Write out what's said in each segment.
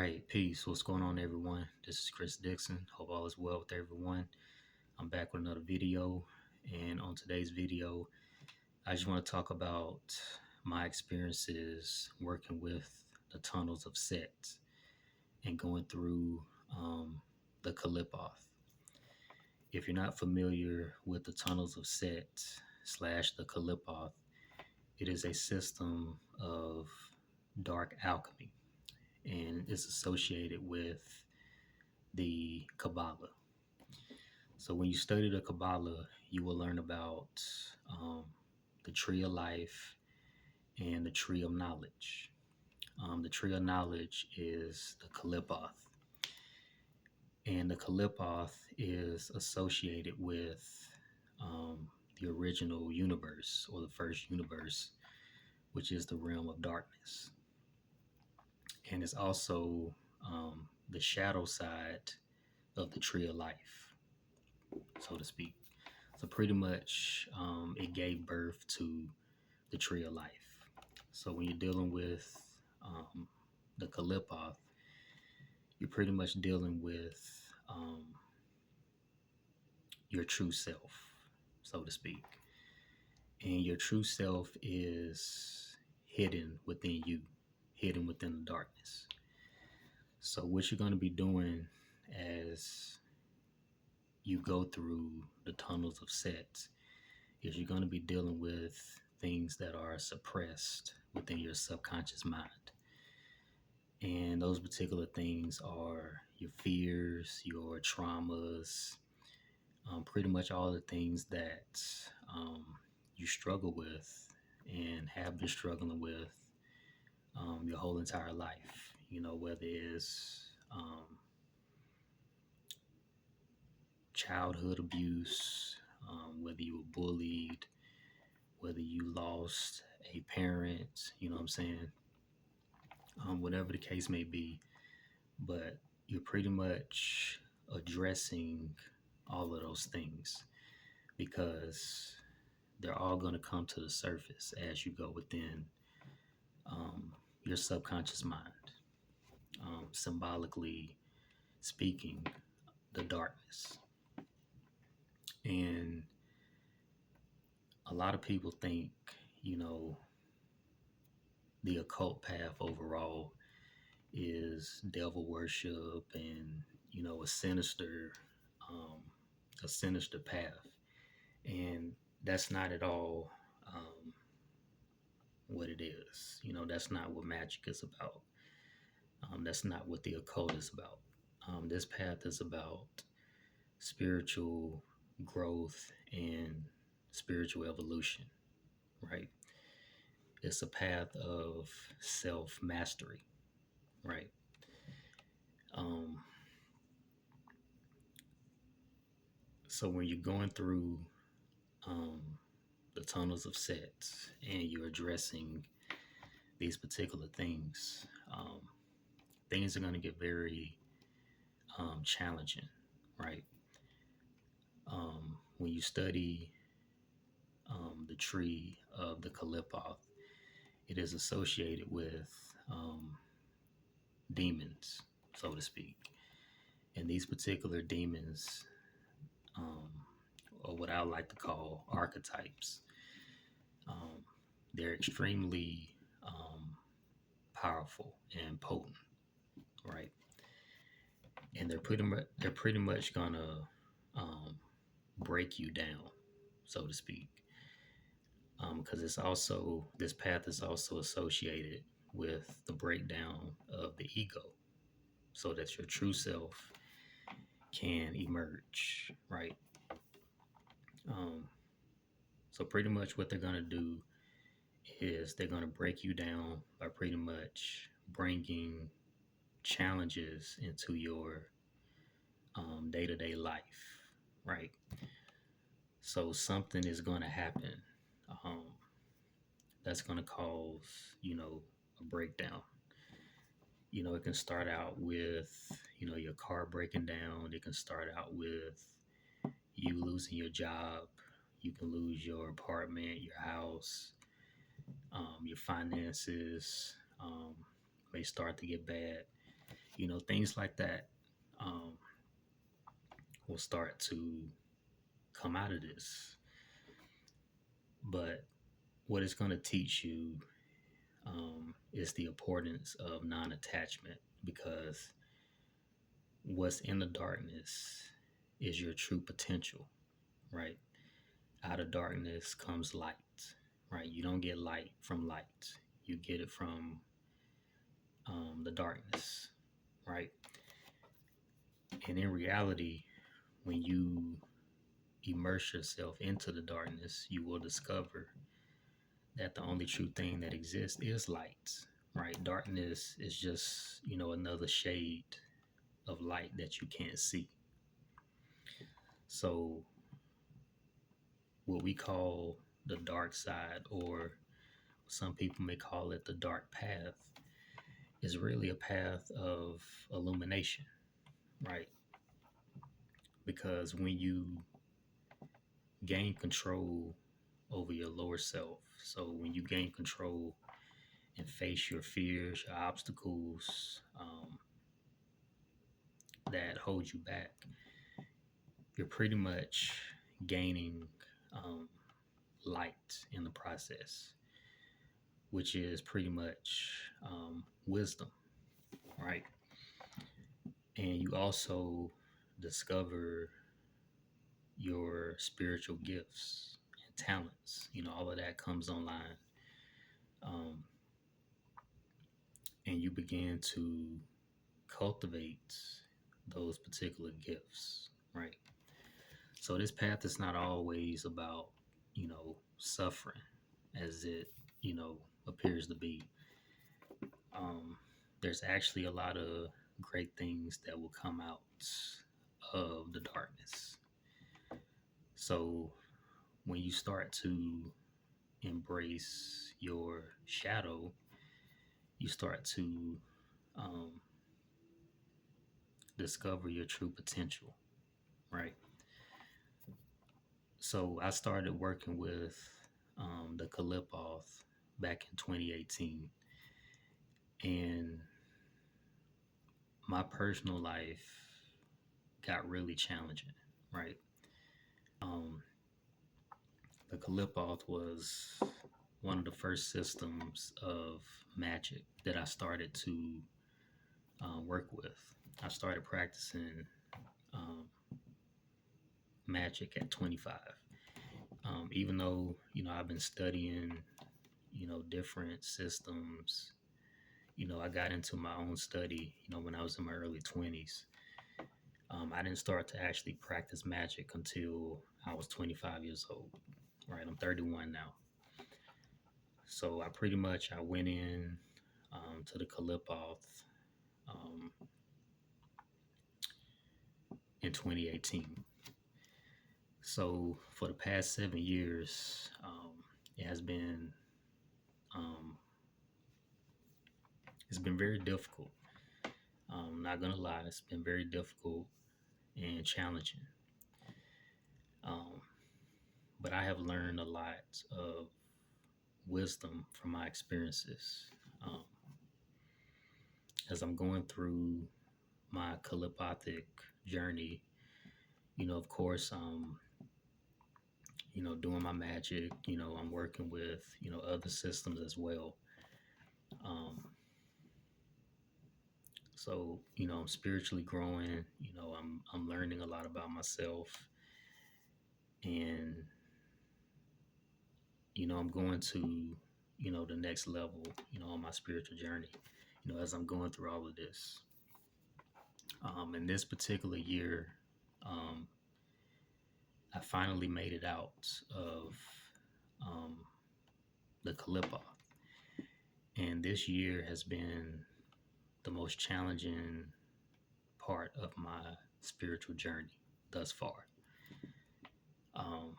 right, peace. What's going on, everyone? This is Chris Dixon. Hope all is well with everyone. I'm back with another video, and on today's video, I just want to talk about my experiences working with the tunnels of Set and going through the Qliphoth. If you're not familiar with the tunnels of Set slash the Qliphoth, it is a system of dark alchemy and it's associated with the Kabbalah. So when you study the Kabbalah, you will learn about um, the tree of life and the tree of knowledge. The tree of knowledge is the Qliphoth, and the Qliphoth is associated with um, the original universe or the first universe, which is the realm of darkness. And it's also the shadow side of the tree of life, so to speak. So pretty much, it gave birth to the tree of life. So when you're dealing with the Qliphoth, you're pretty much dealing with your true self, so to speak. And your true self is hidden within you, hidden within the darkness. So what you're going to be doing as you go through the tunnels of Set is you're going to be dealing with things that are suppressed within your subconscious mind. And those particular things are your fears, your traumas, pretty much all the things that you struggle with and have been struggling with your whole entire life. You know, whether it's childhood abuse, whether you were bullied, whether you lost a parent, you know what I'm saying? Whatever the case may be, but you're pretty much addressing all of those things because they're all going to come to the surface as you go within your subconscious mind, symbolically speaking, the darkness. And a lot of people think, you know, the occult path overall is devil worship and, you know, um, a sinister path. And that's not at all what it is. You know, that's not what magic is about. That's not what the occult is about. This path is about spiritual growth and spiritual evolution, right? It's a path of self mastery, right? Um, so when you're going through um, the tunnels of Set and you're addressing these particular things, things are going to get very challenging, right? When you study the tree of the Qliphoth, it is associated with demons, so to speak. And these particular demons, or what I like to call archetypes, they're extremely powerful and potent, right? And they're pretty much gonna break you down, so to speak, because this path is also associated with the breakdown of the ego, so that your true self can emerge, right? Um, so pretty much what they're gonna do is they're gonna break you down by pretty much bringing challenges into your day-to-day life, right? So something is going to happen um, that's going to cause, you know, a breakdown. You know, it can start out with, you know, your car breaking down. It can start out with you losing your job. You can lose your apartment, your house, your finances may start to get bad. things like that um, will start to come out of this. But what it's going to teach you is the importance of non attachment, because what's in the darkness is your true potential, right? Out of darkness comes light, right? You don't get light from light, you get it from the darkness, right? And in reality, when you immerse yourself into the darkness, you will discover that the only true thing that exists is light, right? Darkness is just, another shade of light that you can't see. So, what we call the dark side, or some people may call it the dark path, is really a path of illumination, right? Because when you gain control over your lower self, so when you gain control and face your fears, your obstacles that hold you back, you're pretty much gaining light in the process, which is pretty much wisdom, right? And you also discover your spiritual gifts and talents. All of that comes online. Um, and you begin to cultivate those particular gifts, right? So this path is not always about, suffering as it, appears to be. There's actually a lot of great things that will come out of the darkness. So when you start to embrace your shadow, you start to um, discover your true potential, right? So I started working with the Qliphoth back in 2018, and my personal life got really challenging, right? Um, the Qliphoth was one of the first systems of magic that I started to work with. I started practicing um, magic at 25. Even though, I've been studying, different systems, I got into my own study, when I was in my early 20s. I didn't start to actually practice magic until I was 25 years old, right? I'm 31 now. So I went in to the Qliphoth um, in 2018. So for the past 7 years, it has been um, it's been very difficult. I'm not gonna lie, it's been very difficult and challenging. Um, but I have learned a lot of wisdom from my experiences. Um, as I'm going through my Qliphothic journey, of course, doing my magic, I'm working with, other systems as well. Um, so, I'm spiritually growing, I'm learning a lot about myself, and, I'm going to, the next level, on my spiritual journey, as I'm going through all of this. In this particular year, um, I finally made it out of um, the Qliphoth. And this year has been the most challenging part of my spiritual journey thus far. Um,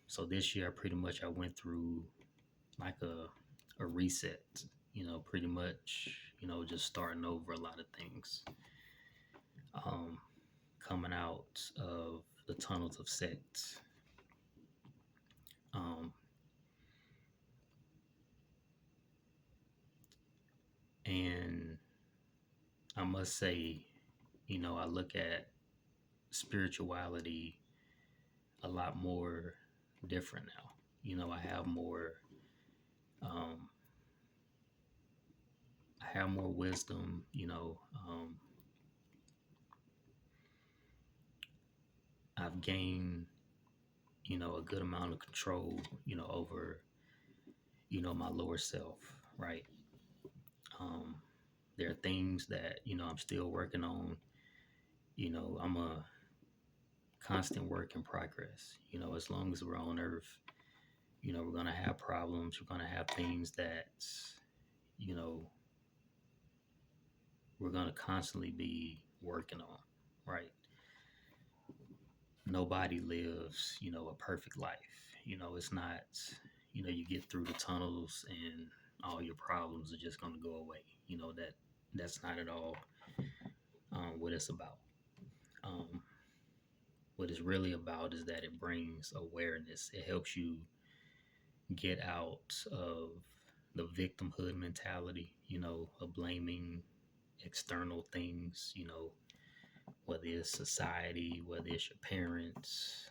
so this year, I went through like a reset, pretty much, just starting over a lot of things. Um, Coming out of the tunnels of sex. Um, and I must say, I look at spirituality a lot more different now. I have more, um, I have more wisdom. I've gained, a good amount of control, over, my lower self, right? Um, there are things that, I'm still working on. I'm a constant work in progress. As long as we're on earth, we're going to have problems. We're going to have things that, you know, we're going to constantly be working on, right? Nobody lives, a perfect life. It's not, you get through the tunnels and all your problems are just going to go away. That's not at all what it's about. Um, what it's really about is that it brings awareness. It helps you get out of the victimhood mentality, of blaming external things, whether it's society, whether it's your parents,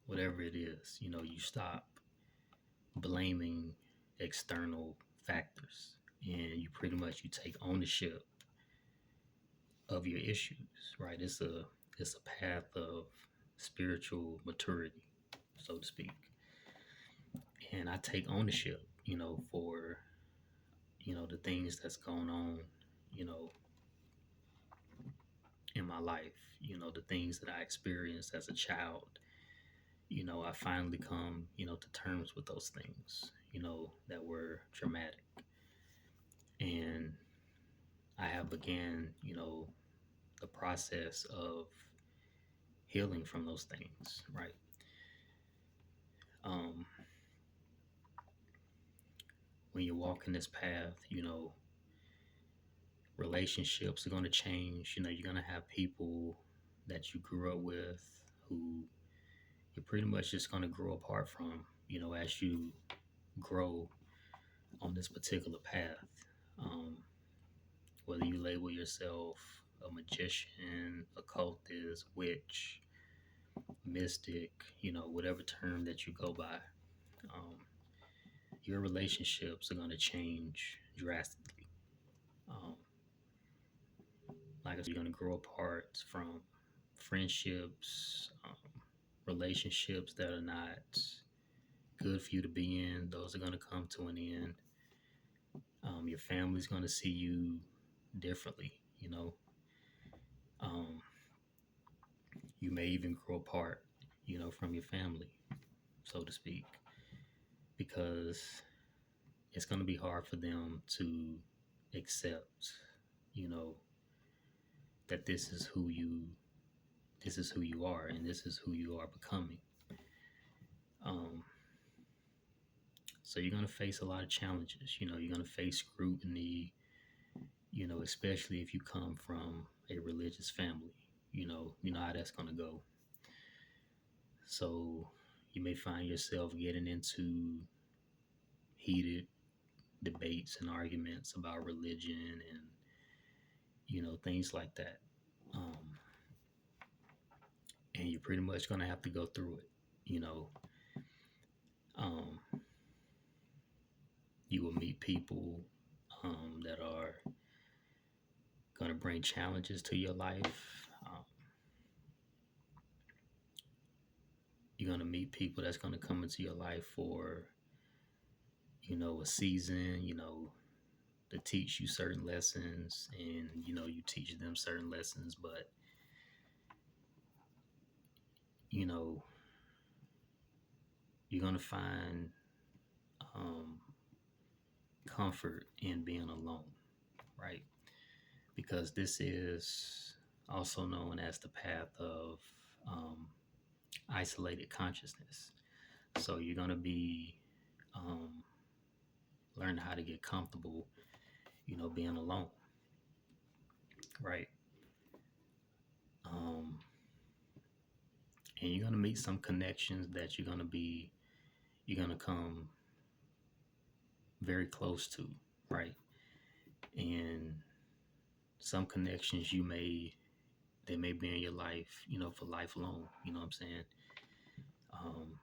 whatever it is, you stop blaming external factors and you take ownership of your issues, right? It's a path of spiritual maturity, so to speak. And I take ownership, for the things that's going on, you know, in my life, the things that I experienced as a child. I finally come, to terms with those things, that were traumatic. And I have began, the process of healing from those things, right? Um, when you walk in this path, relationships are going to change. You're going to have people that you grew up with who you're pretty much just going to grow apart from, as you grow on this particular path. Um, whether you label yourself a magician, occultist, witch, mystic, whatever term that you go by, um, your relationships are going to change drastically. Um, like I said, you're going to grow apart from friendships, relationships that are not good for you to be in. Those are going to come to an end. Your family's going to see you differently, Um, you may even grow apart, from your family, so to speak, because it's going to be hard for them to accept, you know, that this is who you are, and this is who you are becoming. Um, so you're going to face a lot of challenges. You're going to face scrutiny, especially if you come from a religious family. You know how that's going to go. So you may find yourself getting into heated debates and arguments about religion and things like that. Um, and you're pretty much going to have to go through it. You know, um, you will meet people that are going to bring challenges to your life. You're going to meet people that's going to come into your life for a season. To teach you certain lessons, and you teach them certain lessons, but you know you're going to find um, comfort in being alone, right? Because this is also known as the path of um, isolated consciousness. So you're going to be um, learn how to get comfortable, being alone, right? Um, and you're going to meet some connections that you're going to come very close to, right? And some connections they may be in your life, for lifelong. You know what I'm saying? Um,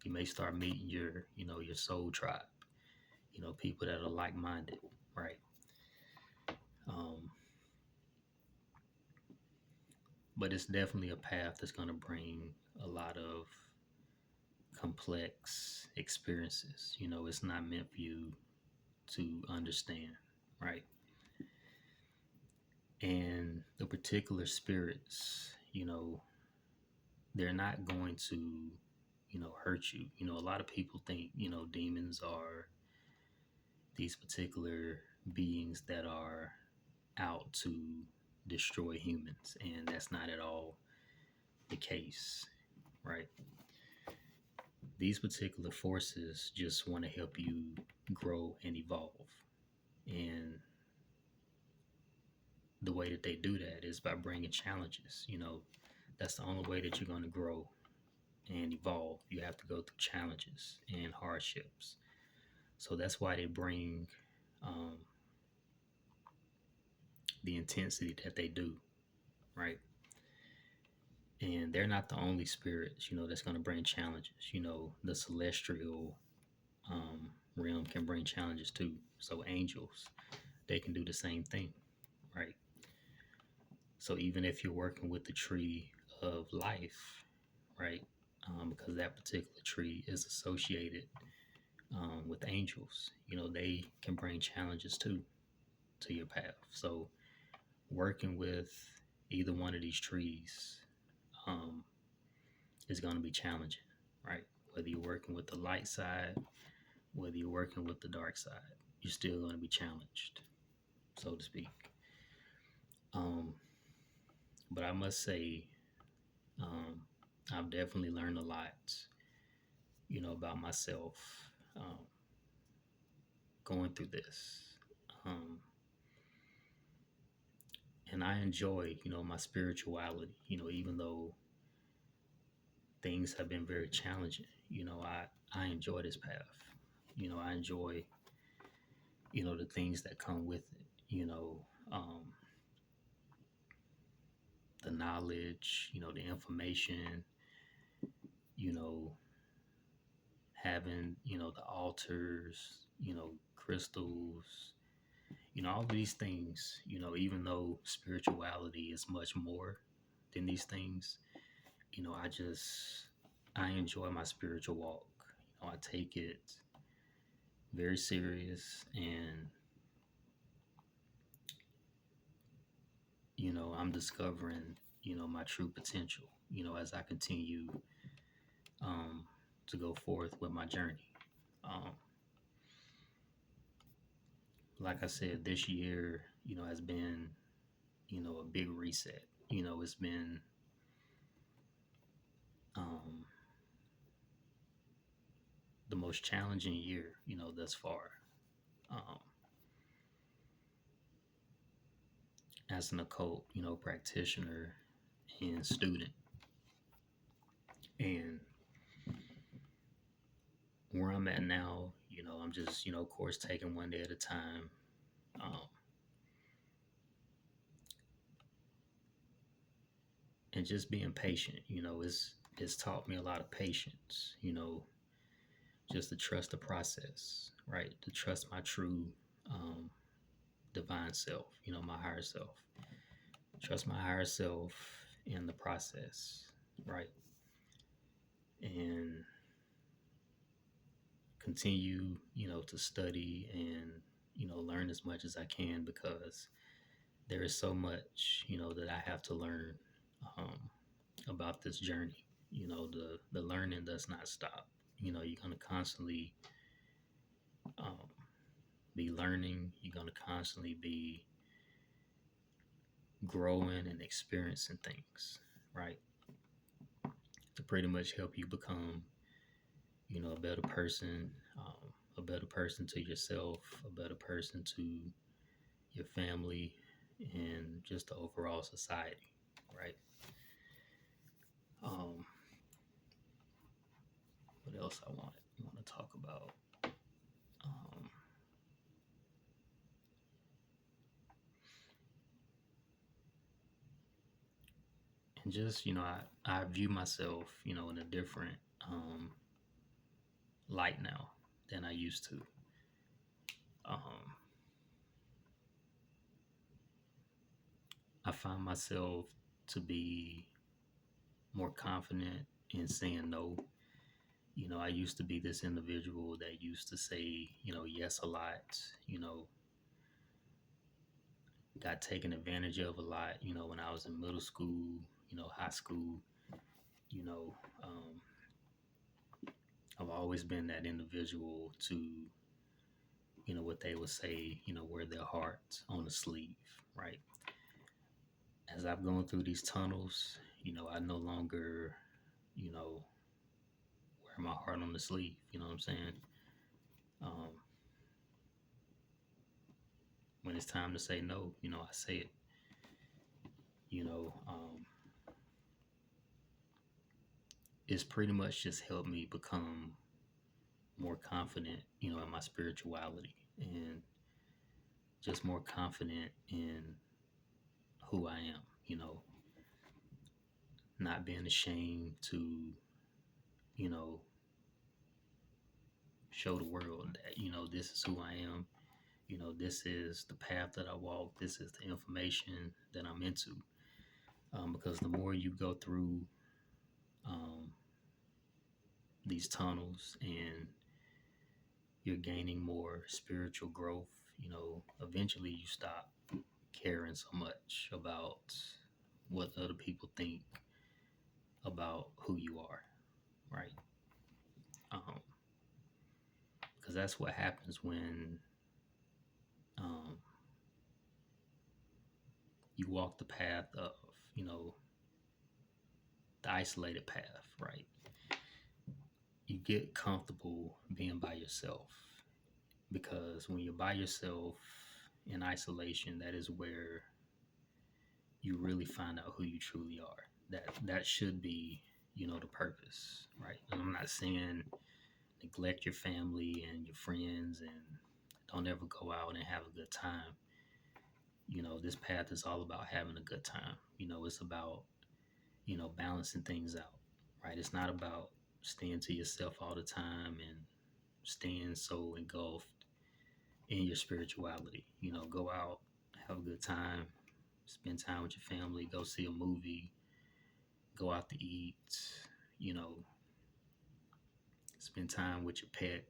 you may start meeting your soul tribe, people that are like minded, right? Um, but it's definitely a path that's going to bring a lot of complex experiences. It's not meant for you to understand, right? And the particular spirits, they're not going to, hurt you. A lot of people think, demons are these particular beings that are out to destroy humans, and that's not at all the case, right? These particular forces just want to help you grow and evolve. And the way that they do that is by bringing challenges. That's the only way that you're going to grow and evolve. You have to go through challenges and hardships. So that's why they bring um, the intensity that they do, right? And they're not the only spirits, that's going to bring challenges. The celestial realm can bring challenges too. So angels, they can do the same thing, right? So even if you're working with the tree of life, right? Because that particular tree is associated with angels, they can bring challenges too to your path. So working with either one of these trees um, is going to be challenging, right? Whether you're working with the light side, whether you're working with the dark side, you're still going to be challenged, so to speak. Um, but I must say, um, I've definitely learned a lot, about myself um, going through this. Um, and I enjoy, my spirituality, even though things have been very challenging, I enjoy this path. I enjoy, the things that come with it, the knowledge, the information, you know, having, the altars, crystals, all these things, even though spirituality is much more than these things, I enjoy my spiritual walk. I take it very serious, and, I'm discovering, my true potential, as I continue um, to go forth with my journey. Um, like I said, this year, has been, a big reset. It's been um, the most challenging year, thus far. Um, as an occult, practitioner and student. And where I'm at now, I'm just, of course, taking one day at a time. Um, and just being patient, it's taught me a lot of patience, just to trust the process, right? To trust my true um, divine self, my higher self. Trust my higher self in the process, right? And continue, to study and, learn as much as I can, because there is so much, that I have to learn um, about this journey. The learning does not stop. You're going to constantly um, be learning. You're going to constantly be growing and experiencing things, right? To pretty much help you become, a better person, a better person to yourself, a better person to your family, and just the overall society, right? Um, what else I want to talk about? Um, and just I view myself in a different light now than I used to. Um, I find myself to be more confident in saying no. I used to be this individual that used to say, yes a lot, you know, got taken advantage of a lot, when I was in middle school, high school, you know, um, I've always been that individual to, what they would say, wear their heart on the sleeve, right? As I've gone through these tunnels, I no longer, you know, wear my heart on the sleeve, you know what I'm saying? Um, when it's time to say no, I say it, you know, um, it's pretty much just helped me become more confident, in my spirituality and just more confident in who I am, not being ashamed to, you know, show the world that, this is who I am. This is the path that I walk. This is the information that I'm into. Because the more you go through um, these tunnels and you're gaining more spiritual growth, eventually you stop caring so much about what other people think about who you are, right? Um, because that's what happens when um, you walk the path of, you know, the isolated path, right? You get comfortable being by yourself because when you're by yourself in isolation, that is where you really find out who you truly are. That should be, the purpose, right? And I'm not saying neglect your family and your friends and don't ever go out and have a good time. This path is all about having a good time. It's about, balancing things out, right? It's not about staying to yourself all the time and staying so engulfed in your spirituality. Go out, have a good time, spend time with your family, go see a movie, go out to eat, you know, spend time with your pet,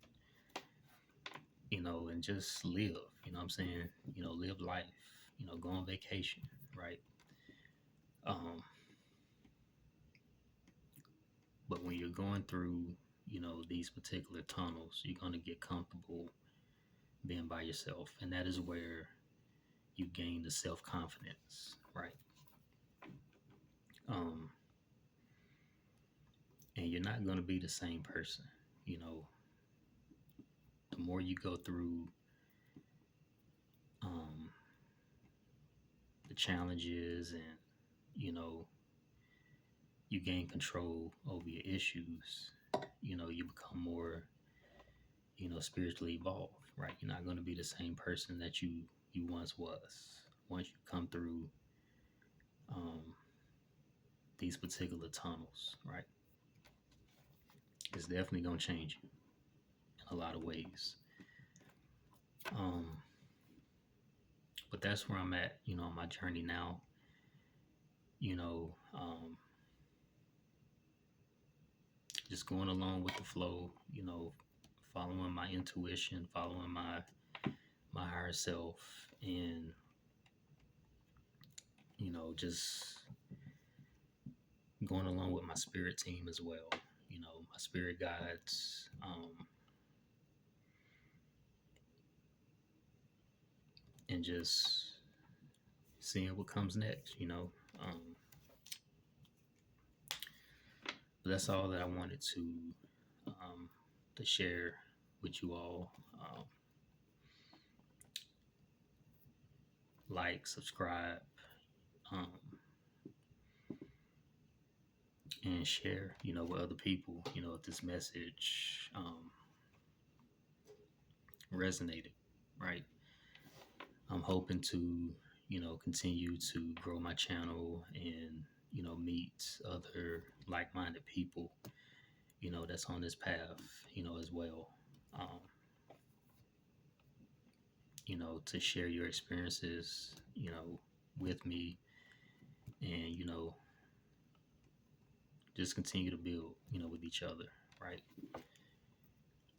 and just live, what I'm saying? Live life, go on vacation, right? Um, but when you're going through, these particular tunnels, you're going to get comfortable being by yourself. And that is where you gain the self confidence, right? Um, and you're not going to be the same person, you know, the more you go through um, the challenges and, you know, you gain control over your issues, you become more, spiritually evolved, right? You're not going to be the same person that you once was. Once you come through um, these particular tunnels, right? It's definitely going to change you in a lot of ways. Um, but that's where I'm at, on my journey now. Just going along with the flow, following my intuition, following my higher self, and just going along with my spirit team as well. My spirit guides, and just seeing what comes next. But that's all that I wanted to share with you all. Like, subscribe, um, and share, with other people, if this message resonated, right? I'm hoping to, continue to grow my channel and, meet other like-minded people, that's on this path, as well. Um, to share your experiences, with me, and, just continue to build, with each other, right?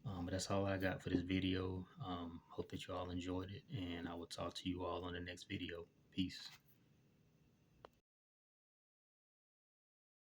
But that's all I got for this video. Hope that you all enjoyed it, and I will talk to you all on the next video. Peace.